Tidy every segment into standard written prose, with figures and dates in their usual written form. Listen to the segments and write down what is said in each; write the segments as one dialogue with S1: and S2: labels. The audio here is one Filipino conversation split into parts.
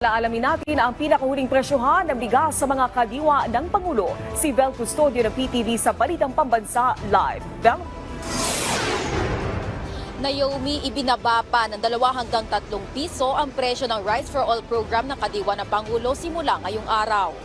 S1: Alamin natin ang pinakahuling presyohan ng bigas sa mga kadiwa ng Pangulo. Si Vel Custodio ng PTV sa Balitang Pambansa Live. Vel?
S2: Naomi, ibinaba pa ng 2 hanggang 3 piso ang presyo ng Rice for All program ng kadiwa ng Pangulo simula ngayong araw.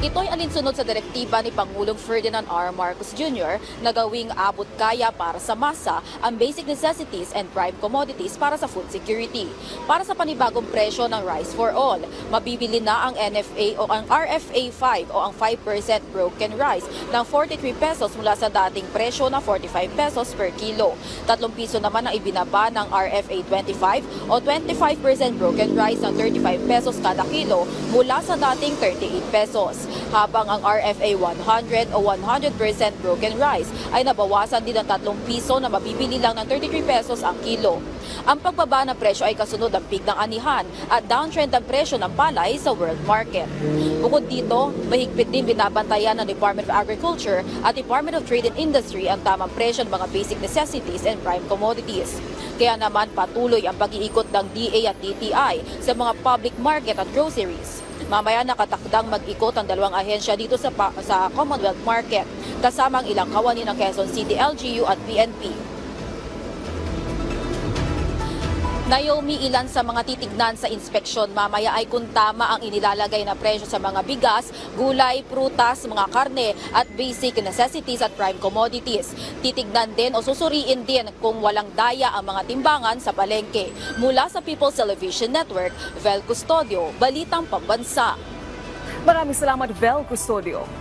S2: Ito'y alinsunod sa direktiba ni Pangulong Ferdinand R. Marcos Jr. na gawing abot kaya para sa masa ang basic necessities and prime commodities para sa food security. Para sa panibagong presyo ng Rice for All, mabibili na ang NFA o ang RFA 5 o ang 5% broken rice ng 43 pesos mula sa dating presyo na 45 pesos per kilo. 3 piso naman ang ibinaba ng RFA 25 o 25% broken rice ng 35 pesos kada kilo mula sa dating 38 pesos. Habang ang RFA 100 o 100% broken rice ay nabawasan din ng 3 piso na mabibili lang ng 33 pesos ang kilo. Ang pagbaba ng presyo ay kasunod ng peak ng anihan at downtrend ang presyo ng palay sa world market. Bukod dito, mahigpit din binabantayan ng Department of Agriculture at Department of Trade and Industry ang tamang presyo ng mga basic necessities and prime commodities. Kaya naman patuloy ang pag-iikot ng DA at DTI sa mga public market at groceries. Mamaya nakatakdang mag-ikot ang 2 ahensya dito sa Commonwealth Market, kasama ang ilang kawani ng Quezon City LGU at PNP. Naomi, ilan sa mga titignan sa inspeksyon mamaya ay kung tama ang inilalagay na presyo sa mga bigas, gulay, prutas, mga karne at basic necessities at prime commodities. Titignan din o susuriin din kung walang daya ang mga timbangan sa palengke. Mula sa People's Television Network, Vel Custodio, Balitang Pambansa.
S1: Maraming salamat, Vel Custodio.